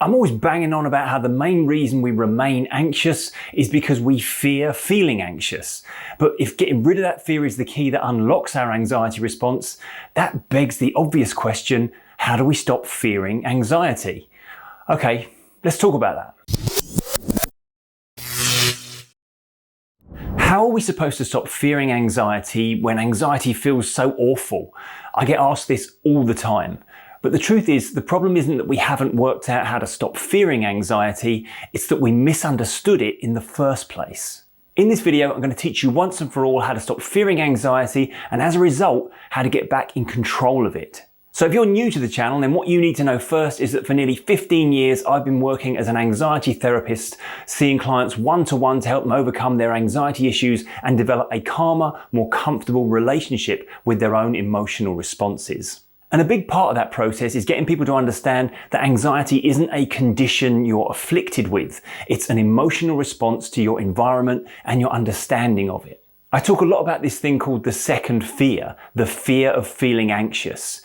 I'm always banging on about how the main reason we remain anxious is because we fear feeling anxious. But if getting rid of that fear is the key that unlocks our anxiety response, that begs the obvious question, how do we stop fearing anxiety? Okay, let's talk about that. How are we supposed to stop fearing anxiety when anxiety feels so awful? I get asked this all the time. But the truth is, the problem isn't that we haven't worked out how to stop fearing anxiety, it's that we misunderstood it in the first place. In this video, I'm going to teach you once and for all how to stop fearing anxiety and as a result, how to get back in control of it. So if you're new to the channel, then what you need to know first is that for nearly 15 years, I've been working as an anxiety therapist, seeing clients one-to-one to help them overcome their anxiety issues and develop a calmer, more comfortable relationship with their own emotional responses. And a big part of that process is getting people to understand that anxiety isn't a condition you're afflicted with. It's an emotional response to your environment and your understanding of it. I talk a lot about this thing called the second fear, the fear of feeling anxious.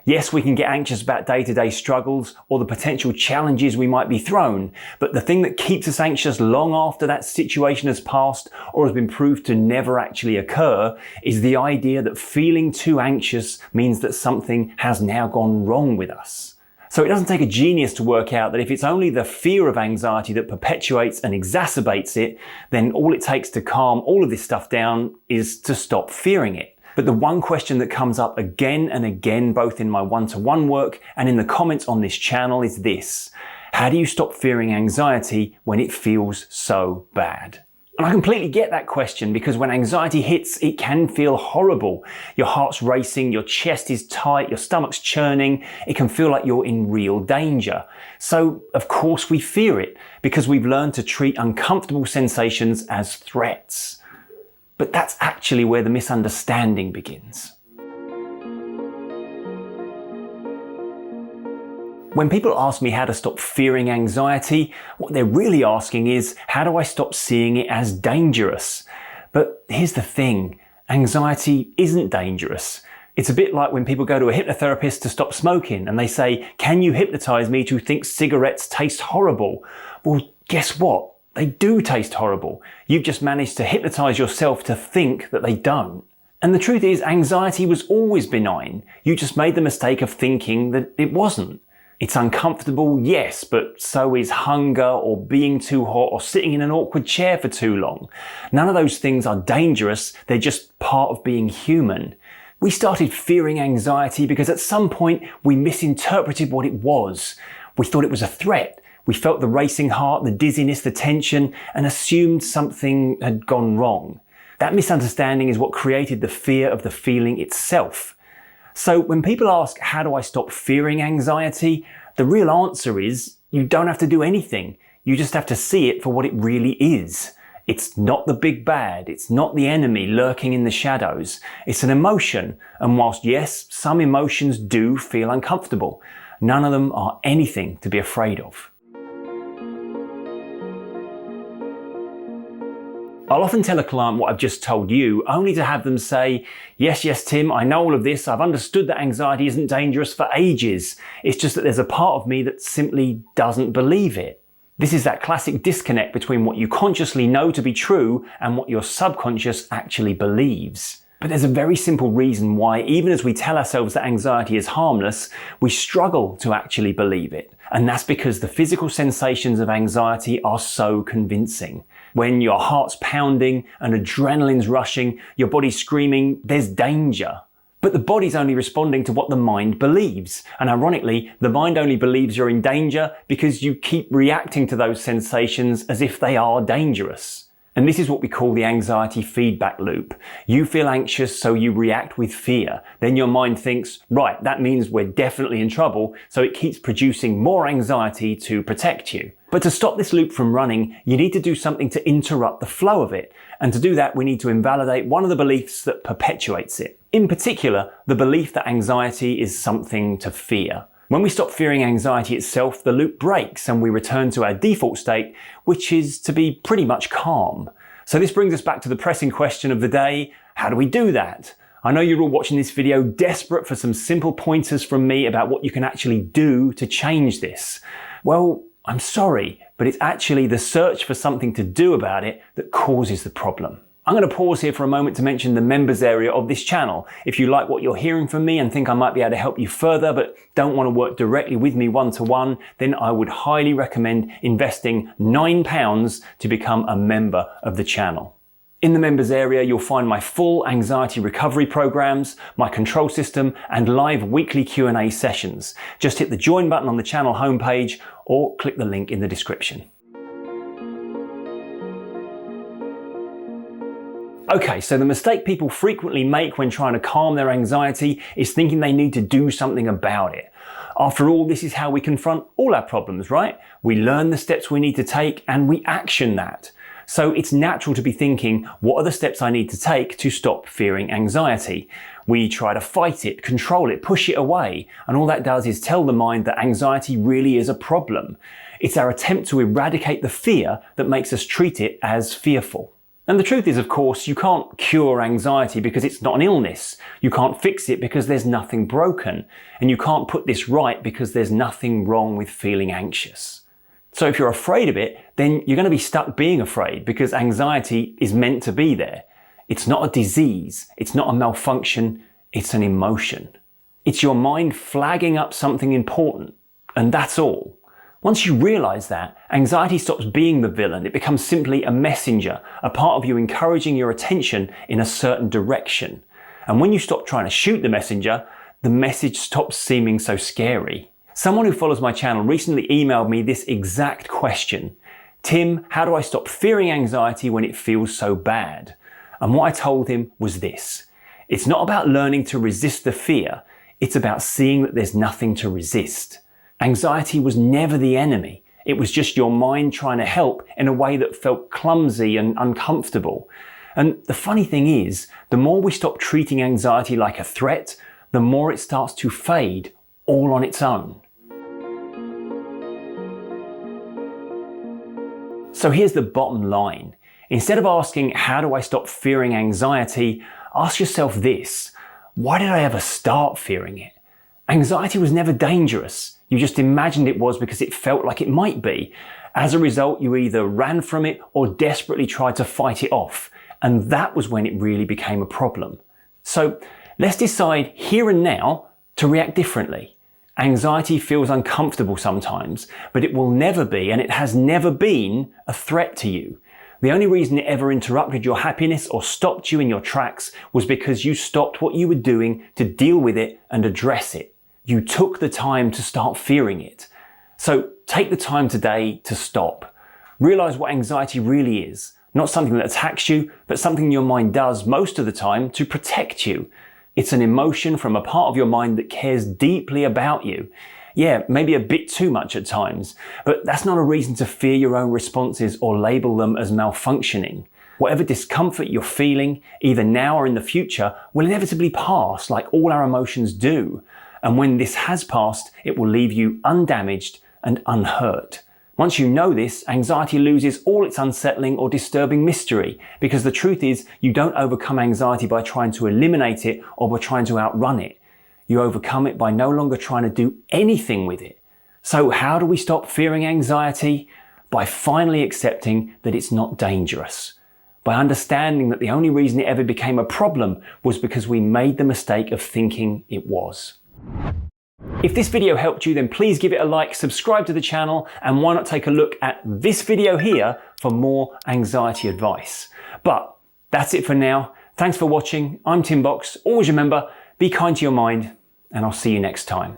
Yes, we can get anxious about day-to-day struggles or the potential challenges we might be thrown, but the thing that keeps us anxious long after that situation has passed or has been proved to never actually occur is the idea that feeling too anxious means that something has now gone wrong with us. So it doesn't take a genius to work out that if it's only the fear of anxiety that perpetuates and exacerbates it, then all it takes to calm all of this stuff down is to stop fearing it. But the one question that comes up again and again, both in my one-to-one work and in the comments on this channel is this: how do you stop fearing anxiety when it feels so bad? And I completely get that question because when anxiety hits, it can feel horrible. Your heart's racing, your chest is tight, your stomach's churning. It can feel like you're in real danger. So of course we fear it because we've learned to treat uncomfortable sensations as threats. But that's actually where the misunderstanding begins. When people ask me how to stop fearing anxiety, what they're really asking is, how do I stop seeing it as dangerous? But here's the thing, anxiety isn't dangerous. It's a bit like when people go to a hypnotherapist to stop smoking and they say, can you hypnotize me to think cigarettes taste horrible? Well, guess what? They do taste horrible. You've just managed to hypnotize yourself to think that they don't. And the truth is, anxiety was always benign. You just made the mistake of thinking that it wasn't. It's uncomfortable, yes, but so is hunger or being too hot or sitting in an awkward chair for too long. None of those things are dangerous. They're just part of being human. We started fearing anxiety because at some point we misinterpreted what it was. We thought it was a threat. We felt the racing heart, the dizziness, the tension, and assumed something had gone wrong. That misunderstanding is what created the fear of the feeling itself. So when people ask, how do I stop fearing anxiety? The real answer is, you don't have to do anything. You just have to see it for what it really is. It's not the big bad. It's not the enemy lurking in the shadows. It's an emotion. And whilst yes, some emotions do feel uncomfortable, none of them are anything to be afraid of. I'll often tell a client what I've just told you, only to have them say, yes, Tim, I know all of this. I've understood that anxiety isn't dangerous for ages. It's just that there's a part of me that simply doesn't believe it. This is that classic disconnect between what you consciously know to be true and what your subconscious actually believes. But there's a very simple reason why, even as we tell ourselves that anxiety is harmless, we struggle to actually believe it. And that's because the physical sensations of anxiety are so convincing. When your heart's pounding and adrenaline's rushing, your body's screaming, there's danger. But the body's only responding to what the mind believes. And ironically, the mind only believes you're in danger because you keep reacting to those sensations as if they are dangerous. And this is what we call the anxiety feedback loop. You feel anxious, so you react with fear. Then your mind thinks, right, that means we're definitely in trouble, so it keeps producing more anxiety to protect you. But to stop this loop from running, you need to do something to interrupt the flow of it. And to do that, we need to invalidate one of the beliefs that perpetuates it. In particular, the belief that anxiety is something to fear. When we stop fearing anxiety itself, the loop breaks and we return to our default state, which is to be pretty much calm. So this brings us back to the pressing question of the day: how do we do that? I know you're all watching this video desperate for some simple pointers from me about what you can actually do to change this. Well, I'm sorry, but it's actually the search for something to do about it that causes the problem. I'm going to pause here for a moment to mention the members area of this channel. If you like what you're hearing from me and think I might be able to help you further but don't want to work directly with me one-to-one, then I would highly recommend investing £9 to become a member of the channel. In the members area, you'll find my full anxiety recovery programs, my control system, and live weekly Q&A sessions. Just hit the join button on the channel homepage or click the link in the description. Okay, so the mistake people frequently make when trying to calm their anxiety is thinking they need to do something about it. After all, this is how we confront all our problems, right? We learn the steps we need to take and we action that. So it's natural to be thinking, what are the steps I need to take to stop fearing anxiety? We try to fight it, control it, push it away, and all that does is tell the mind that anxiety really is a problem. It's our attempt to eradicate the fear that makes us treat it as fearful. And the truth is, of course, you can't cure anxiety because it's not an illness. You can't fix it because there's nothing broken. And you can't put this right because there's nothing wrong with feeling anxious. So if you're afraid of it, then you're going to be stuck being afraid because anxiety is meant to be there. It's not a disease. It's not a malfunction. It's an emotion. It's your mind flagging up something important. And that's all. Once you realize that, anxiety stops being the villain. It becomes simply a messenger, a part of you encouraging your attention in a certain direction. And when you stop trying to shoot the messenger, the message stops seeming so scary. Someone who follows my channel recently emailed me this exact question. Tim, how do I stop fearing anxiety when it feels so bad? And what I told him was this. It's not about learning to resist the fear. It's about seeing that there's nothing to resist. Anxiety was never the enemy. It was just your mind trying to help in a way that felt clumsy and uncomfortable. And the funny thing is, the more we stop treating anxiety like a threat, the more it starts to fade all on its own. So here's the bottom line. Instead of asking, how do I stop fearing anxiety? Ask yourself this. Why did I ever start fearing it? Anxiety was never dangerous. You just imagined it was because it felt like it might be. As a result, you either ran from it or desperately tried to fight it off. And that was when it really became a problem. So let's decide here and now to react differently. Anxiety feels uncomfortable sometimes, but it will never be, and it has never been, a threat to you. The only reason it ever interrupted your happiness or stopped you in your tracks was because you stopped what you were doing to deal with it and address it. You took the time to start fearing it. So take the time today to stop. Realize what anxiety really is. Not something that attacks you, but something your mind does most of the time to protect you. It's an emotion from a part of your mind that cares deeply about you. Yeah, maybe a bit too much at times, but that's not a reason to fear your own responses or label them as malfunctioning. Whatever discomfort you're feeling, either now or in the future, will inevitably pass like all our emotions do. And when this has passed, it will leave you undamaged and unhurt. Once you know this, anxiety loses all its unsettling or disturbing mystery, because the truth is you don't overcome anxiety by trying to eliminate it or by trying to outrun it. You overcome it by no longer trying to do anything with it. So how do we stop fearing anxiety? By finally accepting that it's not dangerous. By understanding that the only reason it ever became a problem was because we made the mistake of thinking it was. If this video helped you, then please give it a like, subscribe to the channel, and why not take a look at this video here for more anxiety advice. But that's it for now. Thanks for watching. I'm Tim Box. Always remember, be kind to your mind, and I'll see you next time.